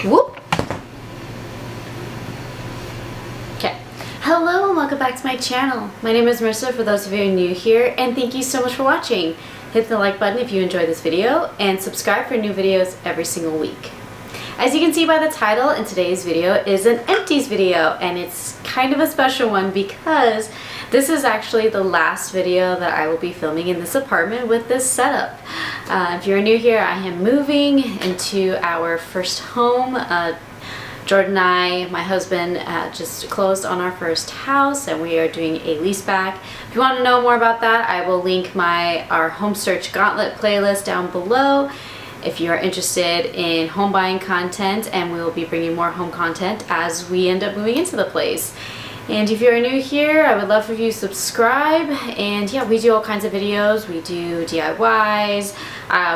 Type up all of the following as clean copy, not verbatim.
Whoop! Okay. Hello and welcome back to my channel. My name is Marissa for those of you new here, and thank you so much for watching. Hit the like button if you enjoyed this video and subscribe for new videos every single week. As you can see by the title, in today's video is an empties video, and it's kind of a special one because this is actually the last video that I will be filming in this apartment with this setup. If you're new here, I am moving into our first home. Jordan and I, my husband, just closed on our first house, and we are doing a lease back. If you want to know more about that, I will link our home search gauntlet playlist down below if you are interested in home buying content, and we will be bringing more home content as we end up moving into the place. And if you're new here, I would love for you to subscribe. And yeah, we do all kinds of videos. We do DIYs.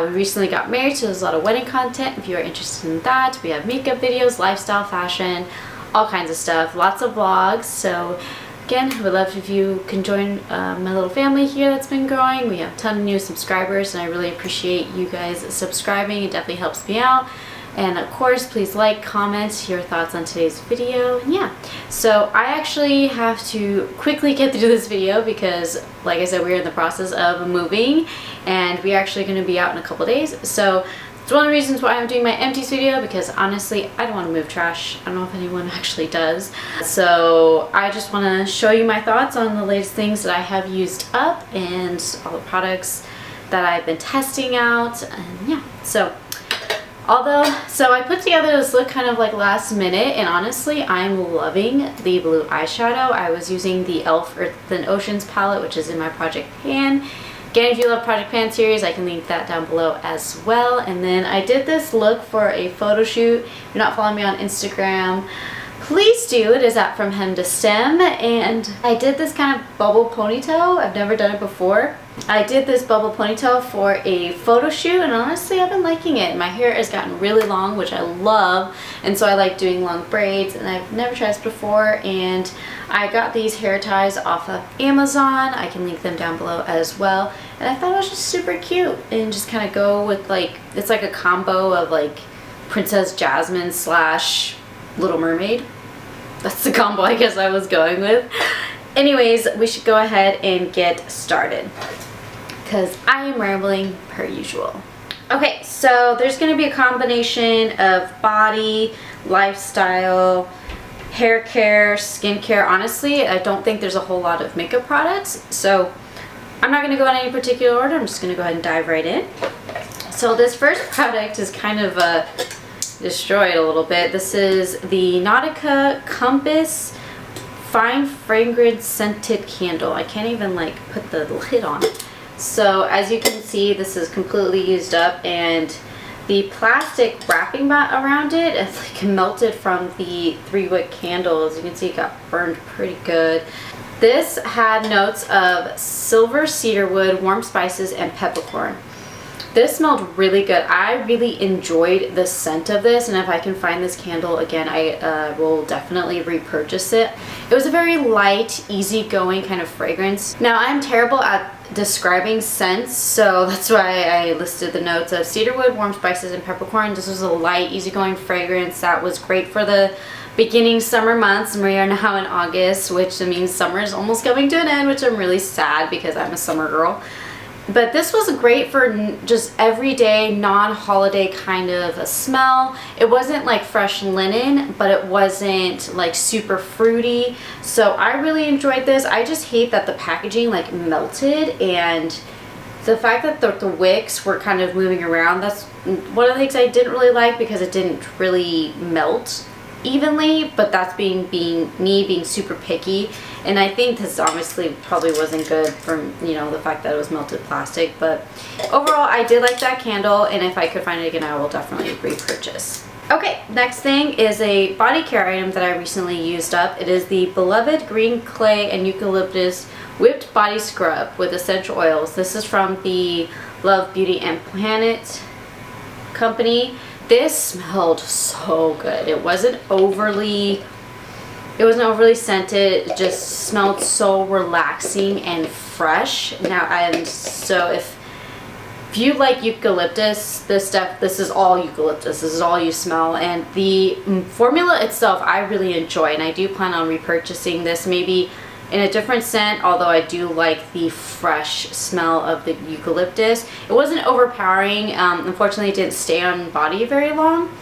We recently got married, so there's a lot of wedding content if you're interested in that. We have makeup videos, lifestyle, fashion, all kinds of stuff. Lots of vlogs. So again, I would love if you can join my little family here that's been growing. We have a ton of new subscribers, and I really appreciate you guys subscribing. It definitely helps me out. And of course, please like, comment your thoughts on today's video. And yeah, so I actually have to quickly get through this video because, like I said, we're in the process of moving, and we're actually going to be out in a couple days. So it's one of the reasons why I'm doing my empties video, because honestly, I don't want to move trash. I don't know if anyone actually does. So I just want to show you my thoughts on the latest things that I have used up and all the products that I've been testing out. And yeah, so I put together this look kind of like last minute, and honestly, I'm loving the blue eyeshadow. I was using the e.l.f. Earth and Oceans palette, which is in my Project Pan. Again, if you love Project Pan series, I can link that down below as well. And then I did this look for a photo shoot. If you're not following me on Instagram, please do. It is at From Hem to Stem, and I did this kind of bubble ponytail. I've never done it before. I did this bubble ponytail for a photo shoot, and honestly, I've been liking it. My hair has gotten really long, which I love, and so I like doing long braids, and I've never tried this before. And I got these hair ties off of Amazon. I can link them down below as well. And I thought it was just super cute, and just kind of go with, like, it's like a combo of like Princess Jasmine slash Little Mermaid. That's the combo I guess I was going with. Anyways, we should go ahead and get started, because I am rambling per usual. Okay, so there's going to be a combination of body, lifestyle, hair care, skincare. Honestly, I don't think there's a whole lot of makeup products, so I'm not going to go in any particular order. I'm just going to go ahead and dive right in. So this first product is kind of destroyed a little bit. This is the Nautica Compass Fine Fragrance Scented Candle. I can't even like put the lid on. So as you can see, this is completely used up, and the plastic wrapping mat around it is like melted from the 3-wick candle. As you can see, it got burned pretty good. This had notes of silver cedarwood, warm spices, and peppercorn. This smelled really good. I really enjoyed the scent of this, and if I can find this candle again, I will definitely repurchase it. It was a very light, easygoing kind of fragrance. Now, I'm terrible at describing scents, so that's why I listed the notes of cedarwood, warm spices, and peppercorn. This was a light, easygoing fragrance that was great for the beginning summer months. We are now in August, which means summer is almost coming to an end, which I'm really sad because I'm a summer girl. But this was great for just everyday, non-holiday kind of a smell. It wasn't like fresh linen, but it wasn't like super fruity. So I really enjoyed this. I just hate that the packaging like melted, and the fact that the wicks were kind of moving around. That's one of the things I didn't really like, because it didn't really melt evenly, but that's me being super picky. And I think this obviously probably wasn't good from, you know, the fact that it was melted plastic. But overall, I did like that candle, and if I could find it again, I will definitely repurchase. Okay, next thing is a body care item that I recently used up. It is the Beloved Green Clay and Eucalyptus Whipped Body Scrub with essential oils. This is from the Love Beauty and Planet company. This smelled so good. It wasn't overly scented. It just smelled so relaxing and fresh. Now, so if If you like eucalyptus, this is all eucalyptus. This is all you smell. And the formula itself, I really enjoy, and I do plan on repurchasing this, maybe in a different scent, although I do like the fresh smell of the eucalyptus. It wasn't overpowering. Unfortunately, it didn't stay on body very long.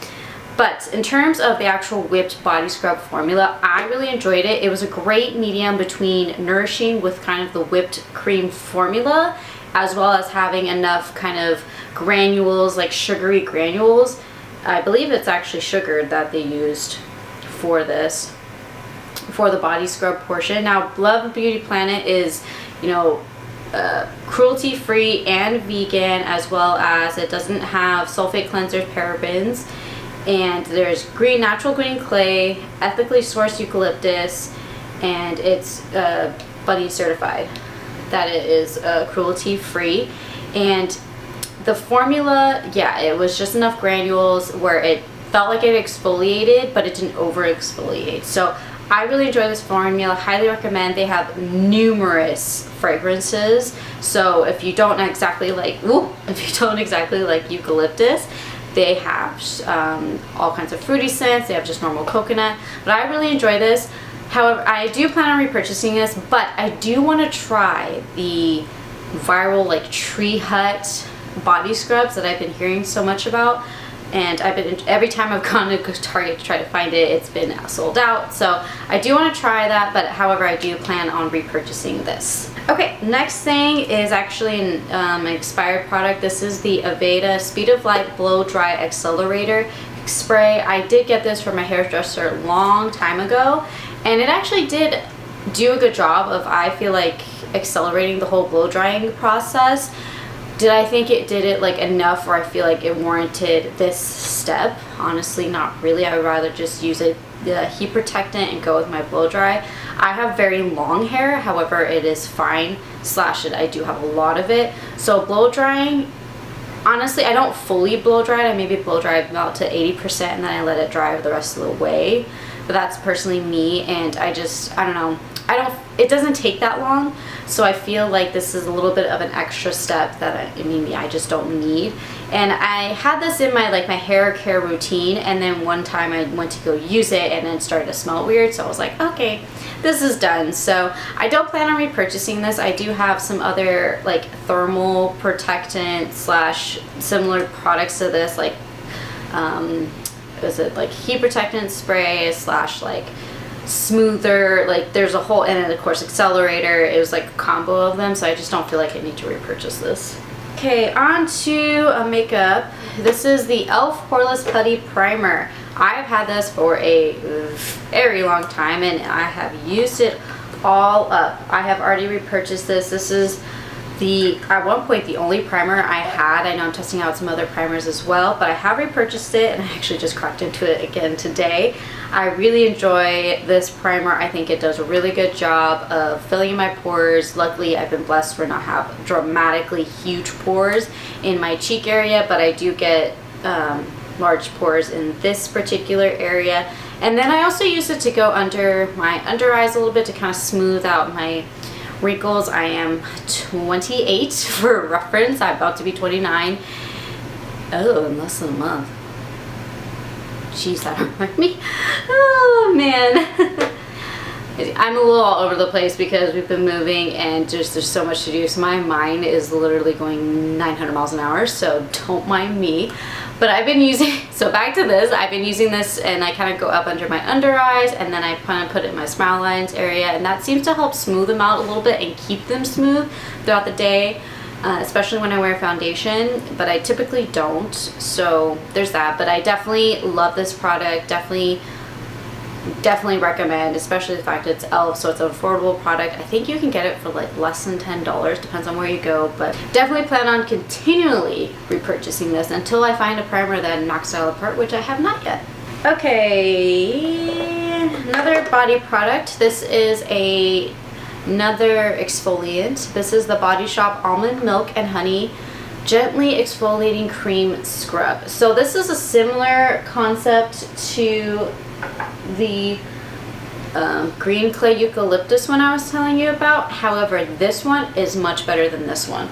But in terms of the actual whipped body scrub formula, I really enjoyed it. It was a great medium between nourishing with kind of the whipped cream formula, as well as having enough kind of granules, like sugary granules. I believe it's actually sugar that they used for this, for the body scrub portion. Now, Love Beauty Planet is, you know, cruelty free and vegan, as well as it doesn't have sulfate cleansers, parabens. And there's natural green clay, ethically sourced eucalyptus, and it's bunny certified that it is cruelty free. And the formula, yeah, it was just enough granules where it felt like it exfoliated, but it didn't over exfoliate. So I really enjoy this formula, highly recommend. They have numerous fragrances, so if you don't exactly like eucalyptus, they have all kinds of fruity scents. They have just normal coconut, but I really enjoy this. However, I do plan on repurchasing this, but I do want to try the viral like tree hut body scrubs that I've been hearing so much about. And every time I've gone to Target to try to find it, it's been sold out. So I do want to try that, but however, I do plan on repurchasing this. Okay, next thing is actually an expired product. This is the Aveda Speed of Light Blow Dry Accelerator Spray. I did get this from my hairdresser a long time ago, and it actually did do a good job of, I feel like, accelerating the whole blow drying process. Did I think it did it like enough where I feel like it warranted this step? Honestly, not really. I would rather just use the heat protectant and go with my blow dry. I have very long hair, however, it is fine. I do have a lot of it. So blow drying, honestly, I don't fully blow dry it. I maybe blow dry about to 80% and then I let it dry the rest of the way. But that's personally me, and I don't know. It doesn't take that long, so I feel like this is a little bit of an extra step that I just don't need. And I had this in my my hair care routine, and then one time I went to go use it and then it started to smell weird, so I was like, okay, this is done. So I don't plan on repurchasing this. I do have some other like thermal protectant / similar products to this, like is it like heat protectant spray / like smoother, like there's a whole, and then of course accelerator. It was like a combo of them, so I just don't feel like I need to repurchase this. Okay, on to makeup. This is the e.l.f. Poreless Putty Primer. I've had this for a very long time and I have used it all up. I have already repurchased this. This is at one point the only primer I had. I know I'm testing out some other primers as well, but I have repurchased it and I actually just cracked into it again today. I really enjoy this primer. I think it does a really good job of filling in my pores. Luckily, I've been blessed for not have dramatically huge pores in my cheek area, but I do get large pores in this particular area. And then I also use it to go under my under eyes a little bit to kind of smooth out my wrinkles. I am 28 for reference. I'm about to be 29. Oh, in less than a month. Jeez, that reminds me. Oh man. I'm a little all over the place because we've been moving and there's so much to do. So my mind is literally going 900 miles an hour, so don't mind me. But I've been using, so back to this, I've been using this and I kind of go up under my under eyes and then I kind of put it in my smile lines area, and that seems to help smooth them out a little bit and keep them smooth throughout the day, especially when I wear foundation, but I typically don't, so there's that. But I definitely love this product, definitely recommend, especially the fact it's e.l.f., so it's an affordable product. I think you can get it for like less than $10, depends on where you go, but definitely plan on continually repurchasing this until I find a primer that knocks it out of the park, which I have not yet. Okay, another body product. This is another exfoliant. This is the Body Shop Almond Milk and Honey Gently Exfoliating Cream Scrub. So this is a similar concept to the green clay eucalyptus one I was telling you about. However, this one is much better than this one.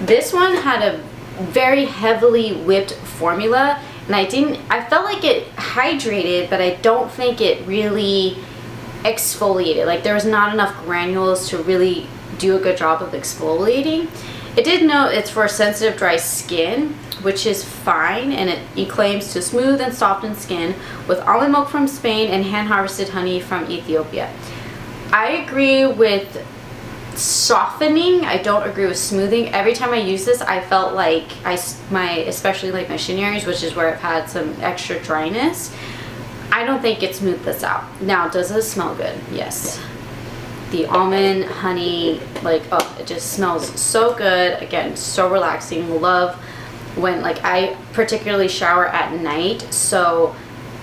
This one had a very heavily whipped formula, and I felt like it hydrated, but I don't think it really exfoliated. Like there was not enough granules to really do a good job of exfoliating. It did note it's for sensitive dry skin, which is fine, and it claims to smooth and soften skin with almond milk from Spain and hand harvested honey from Ethiopia. I agree with softening. I don't agree with smoothing. Every time I use this, I felt like especially like my shin areas, which is where I've had some extra dryness, I don't think it smoothed this out. Now, does this smell good? Yes. The almond honey, like, oh, it just smells so good. Again, so relaxing. Love when, like, I particularly shower at night, so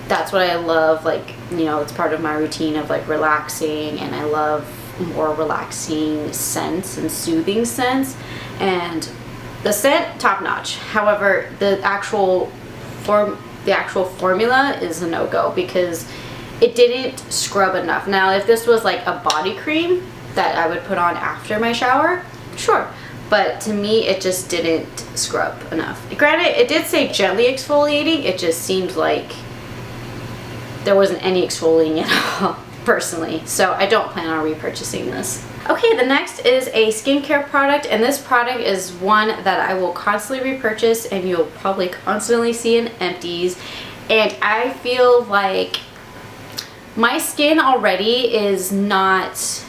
that's what I love. Like, you know, it's part of my routine of like relaxing, and I love more relaxing scents and soothing scents. And the scent, top notch. However, the actual formula is a no-go because it didn't scrub enough. Now, if this was like a body cream that I would put on after my shower, sure. But to me, it just didn't scrub enough. Granted, it did say gently exfoliating. It just seemed like there wasn't any exfoliating at all, personally. So I don't plan on repurchasing this. Okay, the next is a skincare product, and this product is one that I will constantly repurchase, and you'll probably constantly see in Empties. And I feel like my skin already is not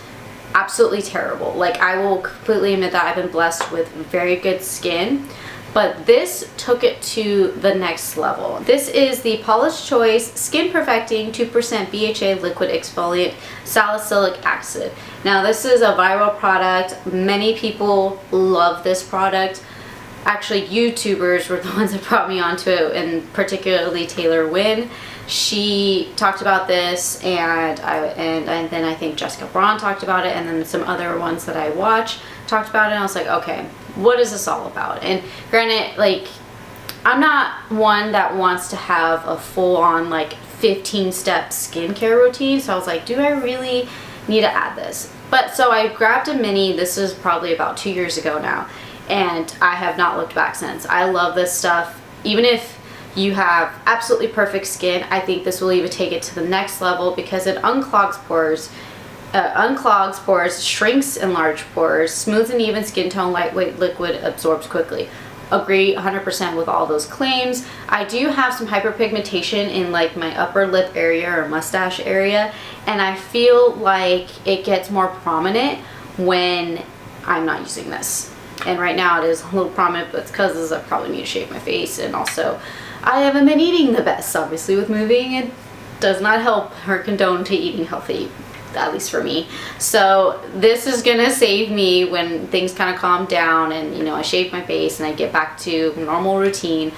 absolutely terrible. Like, I will completely admit that I've been blessed with very good skin, but this took it to the next level. This is the Paula's Choice Skin Perfecting 2% BHA Liquid Exfoliant Salicylic Acid. Now, this is a viral product. Many people love this product. Actually, YouTubers were the ones that brought me onto it, and particularly Taylor Wynn. She talked about this, and then I think Jessica Braun talked about it, and then some other ones that I watch talked about it, and I was like, okay, what is this all about? And granted, like, I'm not one that wants to have a full-on like 15-step skincare routine, so I was like, do I really need to add this? But so I grabbed a mini. This is probably about 2 years ago now, and I have not looked back since. I love this stuff. Even if you have absolutely perfect skin, I think this will even take it to the next level because it unclogs pores, shrinks enlarged pores, smooths and even skin tone, lightweight liquid, absorbs quickly. Agree 100% with all those claims. I do have some hyperpigmentation in like my upper lip area or mustache area, and I feel like it gets more prominent when I'm not using this. And right now it is a little prominent, but it's because I probably need to shave my face, and also I haven't been eating the best, obviously, with moving. It does not help or condone to eating healthy, at least for me. So this is gonna save me when things kind of calm down and, you know, I shave my face and I get back to normal routine.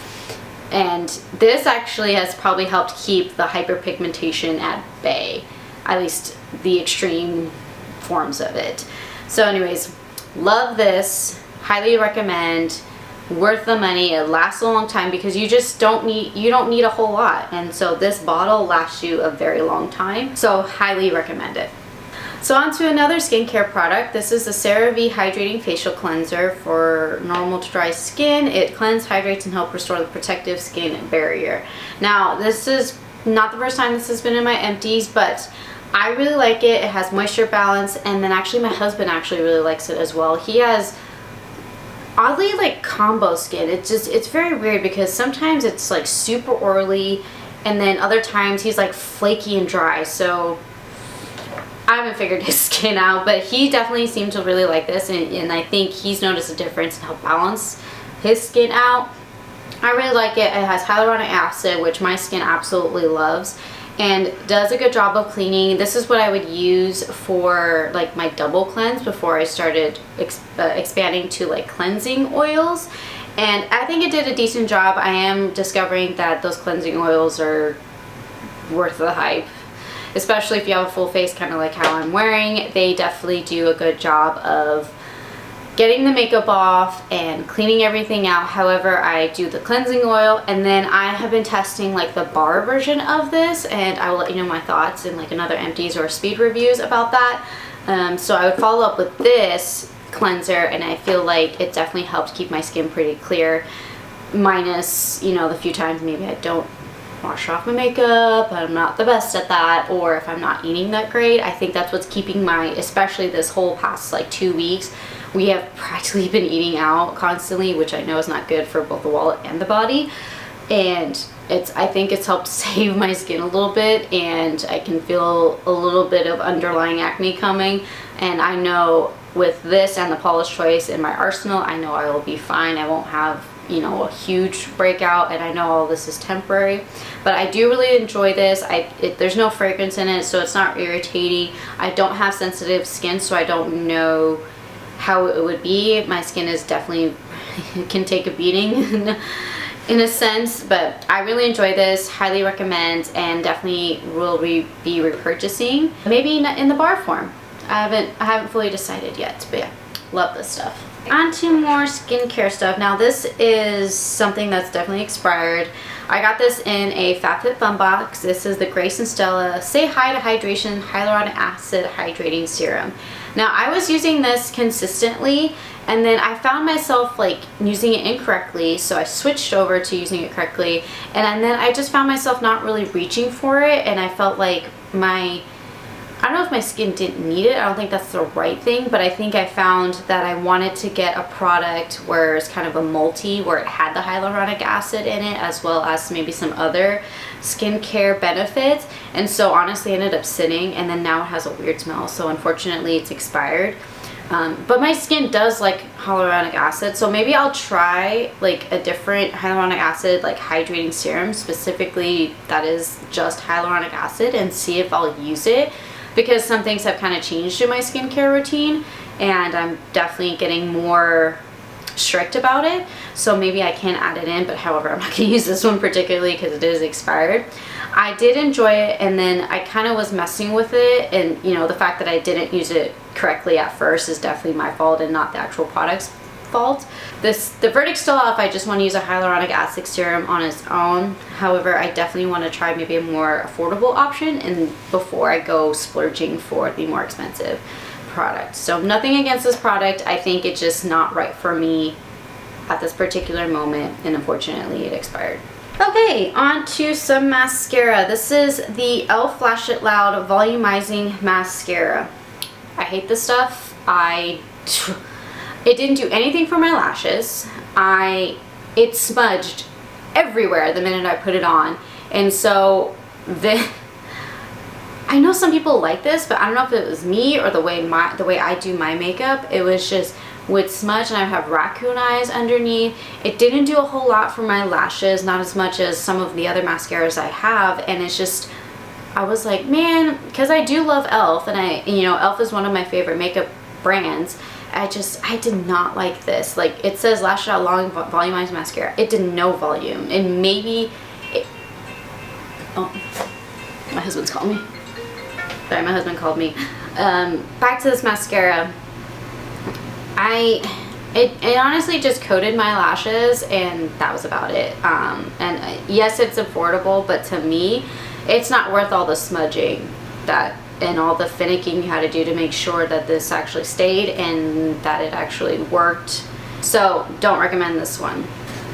And this actually has probably helped keep the hyperpigmentation at bay, at least the extreme forms of it. So anyways, love this, highly recommend, worth the money. It lasts a long time because you just don't need a whole lot, and so this bottle lasts you a very long time, so highly recommend it. So on to another skincare product. This is the CeraVe Hydrating Facial Cleanser for normal to dry skin. It cleanses, hydrates, and helps restore the protective skin barrier. Now, this is not the first time this has been in my Empties, but I really like it. It has moisture balance, and then actually my husband actually really likes it as well. He has oddly like combo skin. It's very weird because sometimes it's like super oily, and then other times he's like flaky and dry. So I haven't figured his skin out, but he definitely seemed to really like this, and I think he's noticed a difference and helped balance his skin out. I really like it. It has hyaluronic acid, which my skin absolutely loves, and does a good job of cleaning. This is what I would use for like my double cleanse before I started expanding to like cleansing oils, and I think it did a decent job. I am discovering that those cleansing oils are worth the hype, especially if you have a full face, kind of like how I'm wearing. They definitely do a good job of getting the makeup off and cleaning everything out. However, I do the cleansing oil, and then I have been testing like the bar version of this, and I will let you know my thoughts in like another Empties or speed reviews about that. So I would follow up with this cleanser, and I feel like it definitely helped keep my skin pretty clear, minus, you know, the few times maybe I don't wash off my makeup, I'm not the best at that, or if I'm not eating that great. I think that's what's keeping my, especially this whole past like 2 weeks, we have practically been eating out constantly, which I know is not good for both the wallet and the body, and I think it's helped save my skin a little bit, and I can feel a little bit of underlying acne coming, and I know with this and the Polish Choice in my arsenal, I know I will be fine. I won't have, you know, a huge breakout, and I know all this is temporary, but I do really enjoy this. There's no fragrance in it, so it's not irritating. I don't have sensitive skin, so I don't know how it would be. My skin is definitely can take a beating in a sense, but I really enjoy this, highly recommend, and definitely will be repurchasing, maybe in the bar form. I haven't fully decided yet, but yeah, love this stuff. On to more skincare stuff. Now this is something that's definitely expired. I got this in a FabFitFun box. This is the Grace and Stella Say Hi to Hydration Hyaluronic Acid Hydrating Serum. Now I was using this consistently, and then I found myself like using it incorrectly, so I switched over to using it correctly, and then I just found myself not really reaching for it, and I felt like I don't know if my skin didn't need it. I don't think that's the right thing, but I think I found that I wanted to get a product where it's kind of a multi, where it had the hyaluronic acid in it, as well as maybe some other skincare benefits. And so honestly, I ended up sitting, and then now it has a weird smell. So unfortunately, it's expired. But my skin does like hyaluronic acid, so maybe I'll try like a different hyaluronic acid like hydrating serum, specifically that is just hyaluronic acid, and see if I'll use it, because some things have kind of changed in my skincare routine, and I'm definitely getting more strict about it, so maybe I can add it in. But however, I'm not going to use this one particularly because it is expired. I did enjoy it, and then I kind of was messing with it, and you know, the fact that I didn't use it correctly at first is definitely my fault and not the actual product's fault. The verdict's still out if I just want to use a hyaluronic acid serum on its own. However, I definitely want to try maybe a more affordable option, and before I go splurging for the more expensive product. So nothing against this product, I think it's just not right for me at this particular moment, and unfortunately it expired. Okay, on to some mascara. This is the e.l.f. Flash It Loud Volumizing Mascara. I hate this stuff. It didn't do anything for my lashes. It smudged everywhere the minute I put it on, and so I know some people like this, but I don't know if it was me or the way I do my makeup. It was just would smudge, and I have raccoon eyes underneath. It didn't do a whole lot for my lashes, not as much as some of the other mascaras I have, and it's just, I was like, man, because I do love e.l.f. and you know, e.l.f. is one of my favorite makeup brands. I did not like this. Like, it says Lash It Out Long Volumized Mascara. It did no volume, and maybe oh, my husband's calling me. Sorry, my husband called me. Back to this mascara. It honestly just coated my lashes, and that was about it. And yes, it's affordable, but to me, it's not worth all the smudging and all the finicking you had to do to make sure that this actually stayed and that it actually worked. So don't recommend this one.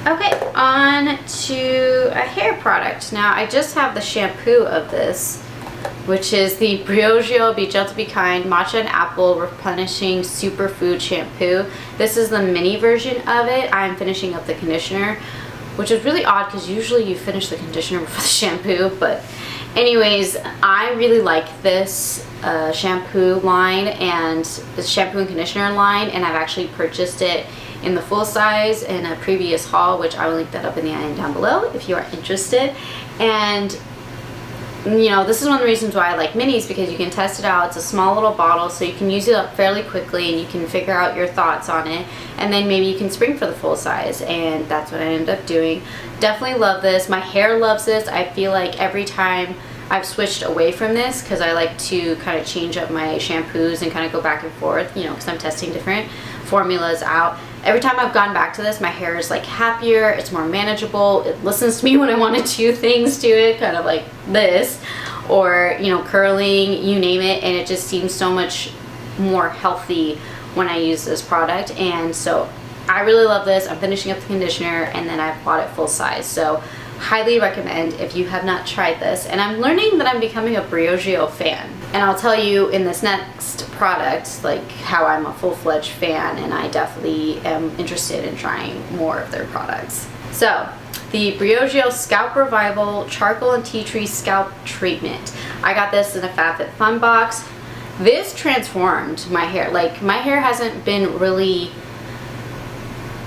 Okay, on to a hair product. Now I just have the shampoo of this, which is the Briogeo Be Gentle Be Kind Matcha and Apple Replenishing Superfood Shampoo. This is the mini version of it. I'm finishing up the conditioner, which is really odd because usually you finish the conditioner before the shampoo. But anyways, I really like this shampoo line and the shampoo and conditioner line, and I've actually purchased it in the full size in a previous haul, which I will link that up in the end down below if you are interested. And you know, this is one of the reasons why I like minis, because you can test it out. It's a small little bottle, so you can use it up fairly quickly, and you can figure out your thoughts on it, and then maybe you can spring for the full size, and that's what I ended up doing. Definitely love this. My hair loves this. I feel like every time I've switched away from this, because I like to kind of change up my shampoos and kind of go back and forth, you know, because I'm testing different formulas out. Every time I've gone back to this, my hair is like happier, it's more manageable, it listens to me when I want to do things to it, kind of like this, or, you know, curling, you name it, and it just seems so much more healthy when I use this product. And so I really love this. I'm finishing up the conditioner, and then I've bought it full size. So highly recommend if you have not tried this. And I'm learning that I'm becoming a Briogeo fan. And I'll tell you in this next product, like how I'm a full-fledged fan, and I definitely am interested in trying more of their products. So the Briogeo Scalp Revival Charcoal and Tea Tree Scalp Treatment. I got this in a FabFitFun box. This transformed my hair. Like, my hair hasn't been really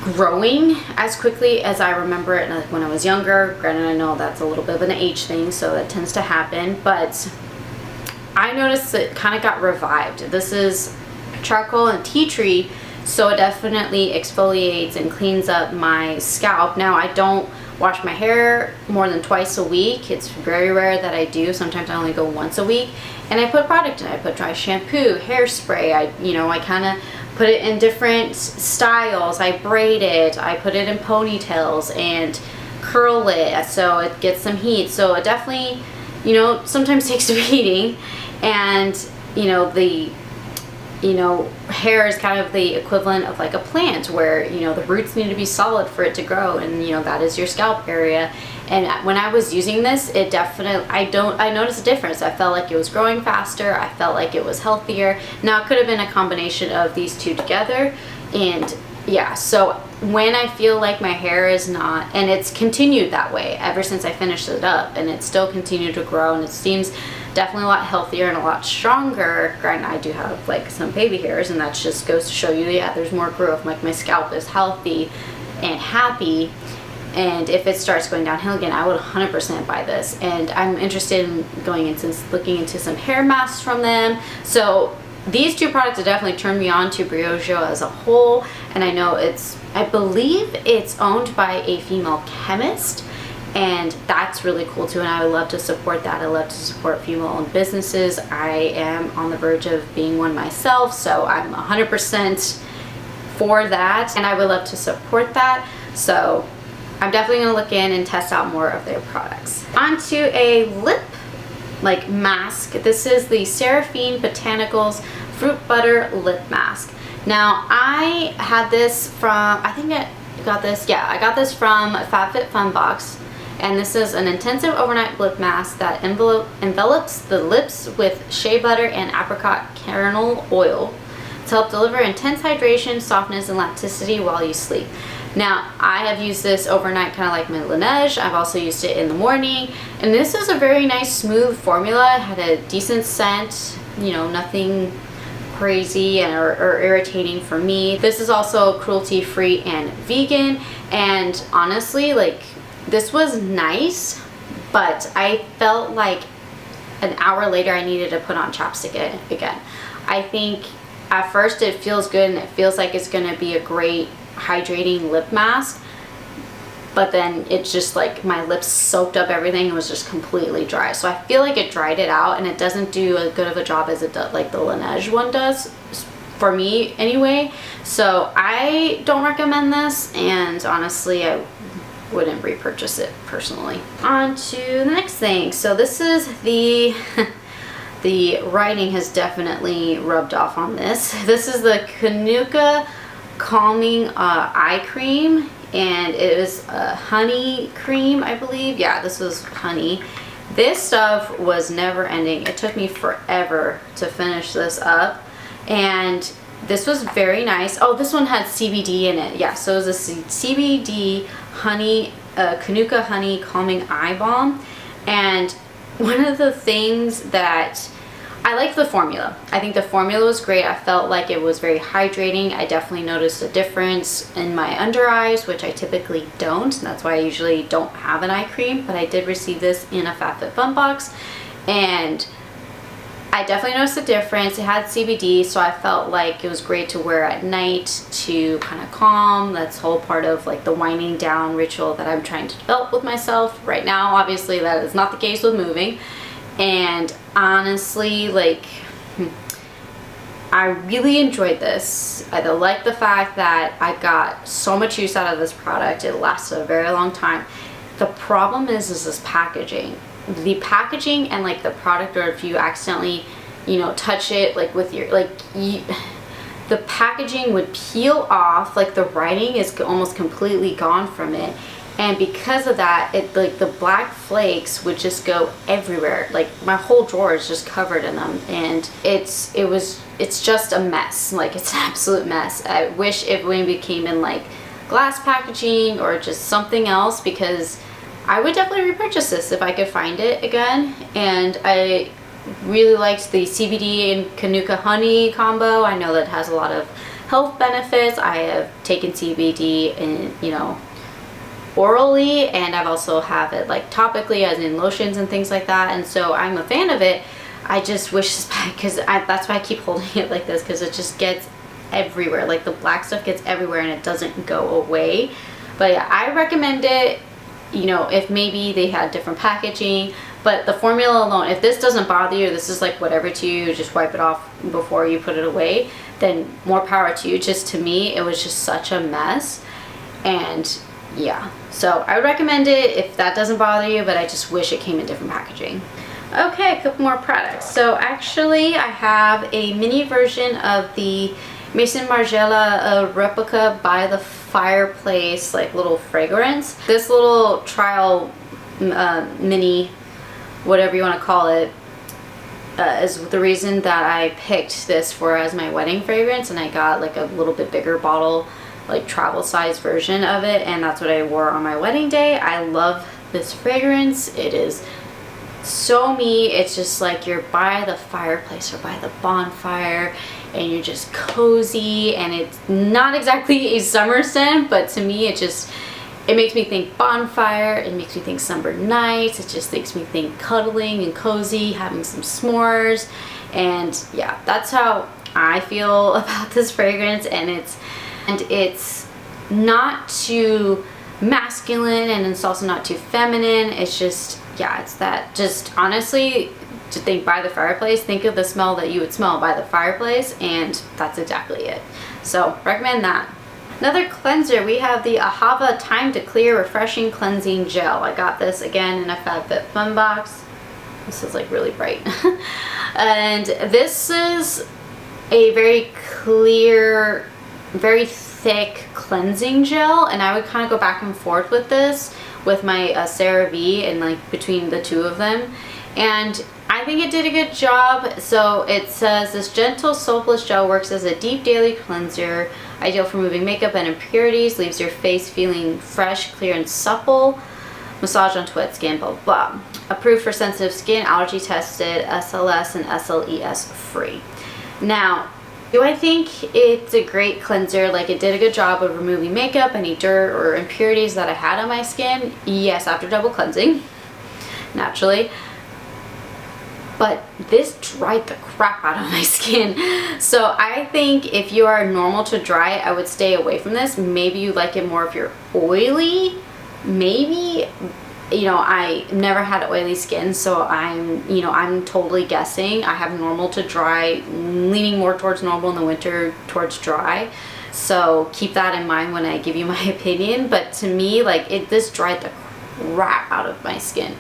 growing as quickly as I remember it when I was younger. Granted, I know that's a little bit of an age thing, so that tends to happen, but I noticed it kind of got revived. This is charcoal and tea tree, so it definitely exfoliates and cleans up my scalp. Now, I don't wash my hair more than twice a week. It's very rare that I do. Sometimes I only go once a week. And I put product in it. I put dry shampoo, hairspray. I kind of put it in different styles. I braid it. I put it in ponytails and curl it so it gets some heat. So it definitely, sometimes takes some heating. And, hair is kind of the equivalent of like a plant where, the roots need to be solid for it to grow, and, that is your scalp area. And when I was using this, it definitely, I noticed a difference. I felt like it was growing faster. I felt like it was healthier. Now, it could have been a combination of these two together. And yeah, so when I feel like my hair is not, and it's continued that way ever since I finished it up, and it's still continued to grow, and it seems definitely a lot healthier and a lot stronger. Granted, I do have like some baby hairs, and that just goes to show you, yeah, there's more growth. Like, my scalp is healthy and happy. And if it starts going downhill again, I would 100% buy this. And I'm interested in looking into some hair masks from them. So these two products have definitely turned me on to Briogeo as a whole. And I know I believe it's owned by a female chemist. And that's really cool too, and I would love to support that. I love to support female-owned businesses. I am on the verge of being one myself, so I'm 100% for that, and I would love to support that. So I'm definitely going to look in and test out more of their products. On to a lip mask. This is the Seraphine Botanicals Fruit Butter Lip Mask. Now, I had this from, I got this from FabFitFun box. And this is an intensive overnight lip mask that envelops the lips with shea butter and apricot kernel oil to help deliver intense hydration, softness, and elasticity while you sleep. Now, I have used this overnight, kind of like my Laneige. I've also used it in the morning. And this is a very nice, smooth formula. It had a decent scent, nothing crazy or irritating for me. This is also cruelty-free and vegan. And honestly, this was nice, but I felt like an hour later I needed to put on chapstick again. I think at first it feels good and it feels like it's going to be a great hydrating lip mask, but then it's just like my lips soaked up everything and was just completely dry. So I feel like it dried it out, and it doesn't do as good of a job as it does, like the Laneige one does, for me anyway. So I don't recommend this, and honestly I wouldn't repurchase it personally. On to the next thing. So this is the the writing has definitely rubbed off on this. This is the Kanuka Calming Eye Cream, and it is a honey cream, I believe. Yeah, this was honey. This stuff was never ending. It took me forever to finish this up, and this was very nice. Oh, this one had CBD in it. Yeah, so it was a CBD honey, Kanuka honey calming eye balm. And one of the things that I like, the formula. I think the formula was great. I felt like it was very hydrating. I definitely noticed a difference in my under eyes, which I typically don't. And that's why I usually don't have an eye cream, but I did receive this in a FabFitFun box, and I definitely noticed a difference. It had CBD, so I felt like it was great to wear at night to kind of calm. That's whole part of like the winding down ritual that I'm trying to develop with myself right now. Obviously, that is not the case with moving. And honestly, I really enjoyed this. I like the fact that I got so much use out of this product. It lasted a very long time. The problem is this packaging. The packaging and like the product, or if you accidentally touch it with your the packaging would peel off, like the writing is almost completely gone from it. And because of that, it like the black flakes would just go everywhere. Like my whole drawer is just covered in them, and it's just a mess. Like it's an absolute mess. I wish it maybe came in like glass packaging or just something else, because I would definitely repurchase this if I could find it again. And I really liked the CBD and Kanuka honey combo. I know that has a lot of health benefits. I have taken CBD and, you know, orally, and I've also have it like topically as in lotions and things like that, and so I'm a fan of it. I just wish this back, because that's why I keep holding it like this, because it just gets everywhere. Like the black stuff gets everywhere and it doesn't go away. But yeah, I recommend it, you know, if maybe they had different packaging. But the formula alone, if this doesn't bother you, this is like whatever to you, just wipe it off before you put it away, then more power to you. Just to me, it was just such a mess. And yeah, so I would recommend it if that doesn't bother you, but I just wish it came in different packaging. Okay, a couple more products. So actually I have a mini version of the Maison Margiela replica by the fireplace, like little fragrance. This little trial mini, whatever you want to call it, is the reason that I picked this for as my wedding fragrance, and I got like a little bit bigger bottle, like travel size version of it, and that's what I wore on my wedding day. I love this fragrance. It is so me. It's just like you're by the fireplace or by the bonfire and you're just cozy, and it's not exactly a summer scent, but to me it makes me think bonfire, it makes me think summer nights, it just makes me think cuddling and cozy, having some s'mores. And yeah, that's how I feel about this fragrance. And it's not too masculine, and it's also not too feminine. It's just, yeah, it's that, just honestly, to think by the fireplace, think of the smell that you would smell by the fireplace, and that's exactly it. So recommend that. Another cleanser, we have the Ahava Time to Clear Refreshing Cleansing Gel. I got this again in a FabFitFun box. This is like really bright. And this is a very clear, very thick cleansing gel, and I would kind of go back and forth with this with my CeraVe, and like between the two of them, and I think it did a good job. So it says this gentle soapless gel works as a deep daily cleanser, ideal for removing makeup and impurities, leaves your face feeling fresh, clear, and supple. Massage onto wet skin, blah, blah, blah. Approved for sensitive skin, allergy tested, SLS and SLES free. Now, do I think it's a great cleanser? Like, it did a good job of removing makeup, any dirt or impurities that I had on my skin? Yes, after double cleansing, naturally. But this dried the crap out of my skin. So I think if you are normal to dry, I would stay away from this. Maybe you like it more if you're oily. Maybe, you know, I never had oily skin, so I'm totally guessing. I have normal to dry, leaning more towards normal in the winter, towards dry. So keep that in mind when I give you my opinion. But to me, like, this dried the crap out of my skin,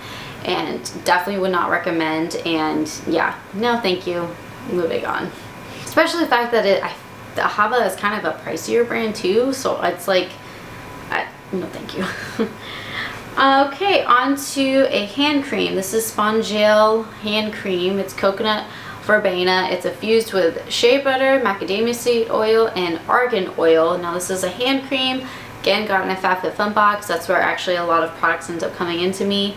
and definitely would not recommend. And yeah, no thank you, moving on. Especially the fact that the Ahava is kind of a pricier brand too, so it's like, no thank you. Okay, on to a hand cream. This is Spongale hand cream. It's coconut verbena. It's infused with shea butter, macadamia seed oil, and argan oil. Now this is a hand cream. Again, got in a FabFitFun box. That's where actually a lot of products end up coming into me.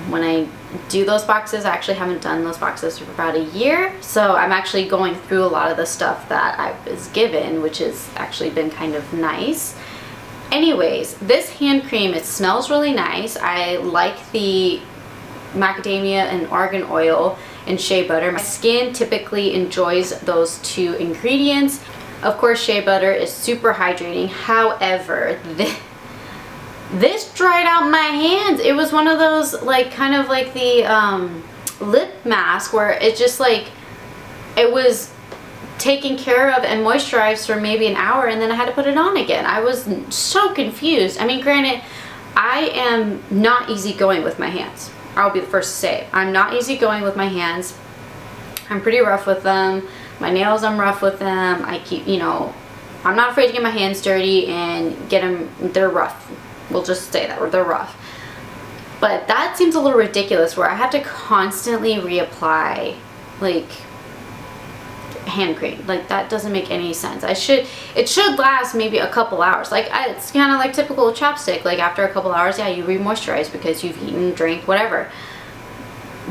When I do those boxes, I actually haven't done those boxes for about a year. So I'm actually going through a lot of the stuff that I was given, which has actually been kind of nice. Anyways, this hand cream, it smells really nice. I like the macadamia and argan oil and shea butter. My skin typically enjoys those two ingredients. Of course, shea butter is super hydrating. However, this dried out my hands. It was one of those, like, kind of like the lip mask where it just like, it was taken care of and moisturized for maybe an hour, and then I had to put it on again. I was so confused. I mean, granted, I am not easygoing with my hands. I'll be the first to say it. I'm not easygoing with my hands. I'm pretty rough with them. My nails, I'm rough with them. I keep, you know, I'm not afraid to get my hands dirty and get them, they're rough. We'll just say that, or they're rough. But that seems a little ridiculous where I have to constantly reapply, like, hand cream. Like, that doesn't make any sense. It should last maybe a couple hours. Like, it's kind of like typical chapstick. Like, after a couple hours, yeah, you remoisturize because you've eaten, drank, whatever.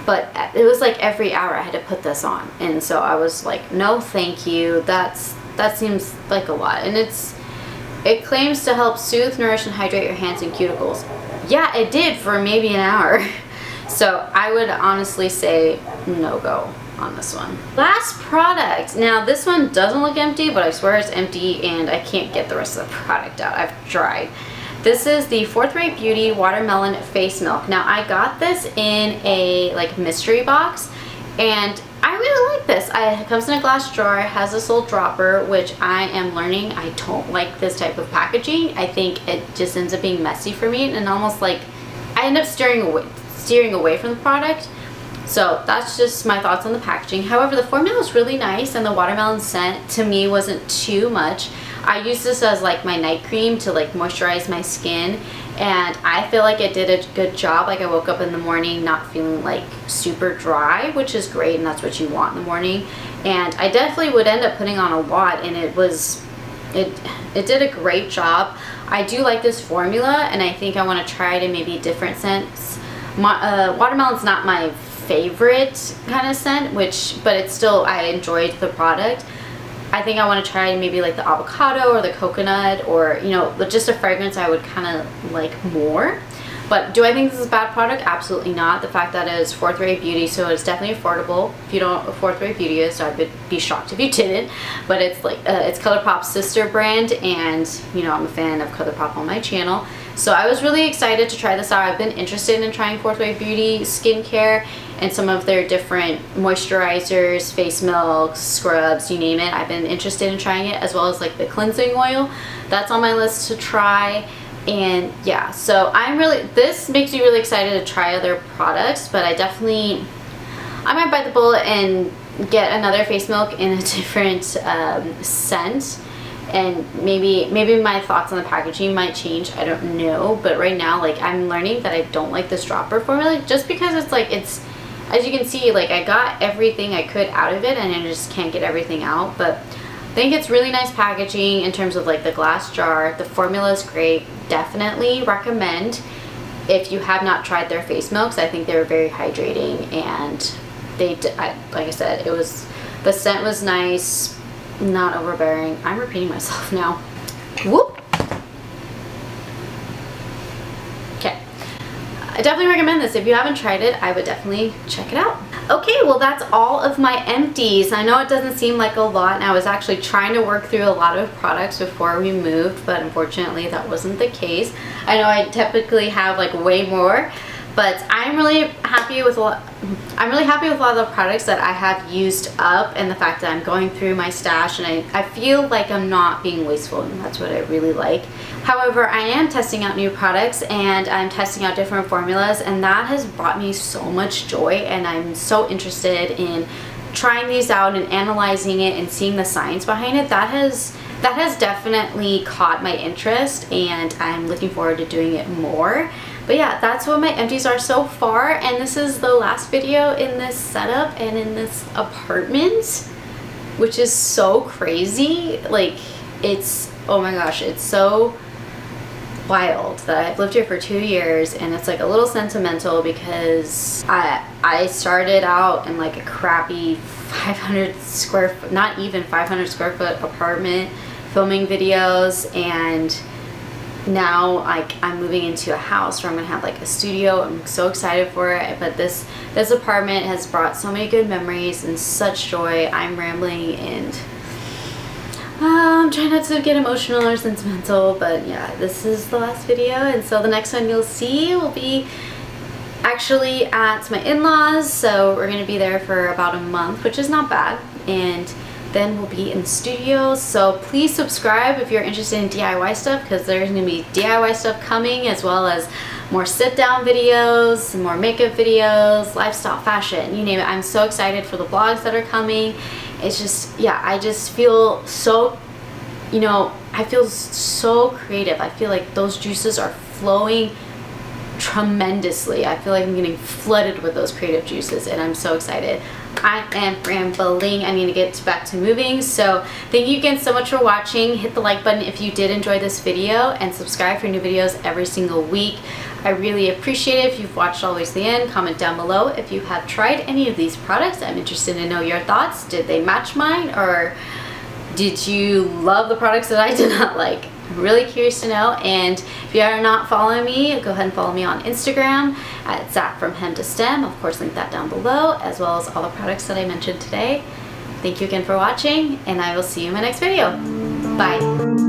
But it was like every hour I had to put this on. And so I was like, no, thank you. That seems like a lot. And it claims to help soothe, nourish, and hydrate your hands and cuticles. Yeah, it did for maybe an hour. So I would honestly say no go on this one. Last product. Now this one doesn't look empty, but I swear it's empty and I can't get the rest of the product out. I've tried. This is the Fourth Rate Beauty Watermelon Face Milk. Now I got this in a like mystery box and I really like this. It comes in a glass jar, it has this little dropper, which I am learning I don't like this type of packaging. I think it just ends up being messy for me and almost like I end up steering away from the product. So that's just my thoughts on the packaging. However, the formula is really nice and the watermelon scent to me wasn't too much. I use this as like my night cream to like moisturize my skin and I feel like it did a good job. Like I woke up in the morning not feeling like super dry, which is great and that's what you want in the morning. And I definitely would end up putting on a lot and it did a great job. I do like this formula and I think I want to try it in maybe different scents. Watermelon's not my favorite kind of scent, but it's still, I enjoyed the product. I think I want to try maybe like the avocado or the coconut or, you know, just a fragrance I would kind of like more. But do I think this is a bad product? Absolutely not. The fact that it is Fourth Rate Beauty, so it's definitely affordable. If you don't know what Fourth Rate Beauty is, I would be shocked if you didn't. But it's like, it's ColourPop's sister brand and, you know, I'm a fan of ColourPop on my channel. So I was really excited to try this out. I've been interested in trying Fourth Rate Beauty skincare and some of their different moisturizers, face milks, scrubs, you name it. I've been interested in trying it, as well as like the cleansing oil. That's on my list to try. And yeah, so this makes me really excited to try other products, but I might bite the bullet and get another face milk in a different scent. And maybe my thoughts on the packaging might change, I don't know. But right now, like, I'm learning that I don't like this dropper formula just because it's like, as you can see, like I got everything I could out of it and I just can't get everything out. But I think it's really nice packaging in terms of like the glass jar. The formula is great. Definitely recommend if you have not tried their face milks. I think they were very hydrating and like I said, the scent was nice, not overbearing. I'm repeating myself now. Whoop. Okay. I definitely recommend this. If you haven't tried it, I would definitely check it out. Okay, well that's all of my empties. I know it doesn't seem like a lot, and I was actually trying to work through a lot of products before we moved, but unfortunately that wasn't the case. I know I typically have like way more, but I'm really happy with a lot of the products that I have used up and the fact that I'm going through my stash, and I feel like I'm not being wasteful, and that's what I really like. However, I am testing out new products and I'm testing out different formulas, and that has brought me so much joy, and I'm so interested in trying these out and analyzing it and seeing the science behind it. That has definitely caught my interest, and I'm looking forward to doing it more. But yeah, that's what my empties are so far, and this is the last video in this setup and in this apartment, which is so crazy. Like, oh my gosh, it's so wild that I've lived here for 2 years, and it's like a little sentimental because I started out in like a crappy 500 square foot, not even 500 square foot apartment filming videos, and now like I'm moving into a house where I'm gonna have like a studio. I'm so excited for it. But this apartment has brought so many good memories and such joy. I'm rambling and I'm trying not to get emotional or sentimental, but yeah, this is the last video, and so the next one you'll see will be actually at my in-laws. So we're gonna be there for about a month, which is not bad, and then we'll be in the studio. So please subscribe if you're interested in DIY stuff, because there's going to be DIY stuff coming, as well as more sit down videos, more makeup videos, lifestyle, fashion, you name it. I'm so excited for the vlogs that are coming. It's just, yeah, I just feel so, you know, I feel so creative. I feel like those juices are flowing tremendously. I feel like I'm getting flooded with those creative juices, and I'm so excited. I am rambling. I need to get back to moving. So thank you again so much for watching. Hit the like button if you did enjoy this video, and subscribe for new videos every single week. I really appreciate it if you've watched all the way to the end. Comment down below if you have tried any of these products. I'm interested to know your thoughts. Did they match mine, or did you love the products that I did not like? I'm really curious to know. And if you are not following me, go ahead and follow me on Instagram at Zach from Hem to Stem. Of course, link that down below, as well as all the products that I mentioned today. Thank you again for watching, and I will see you in my next video. Bye.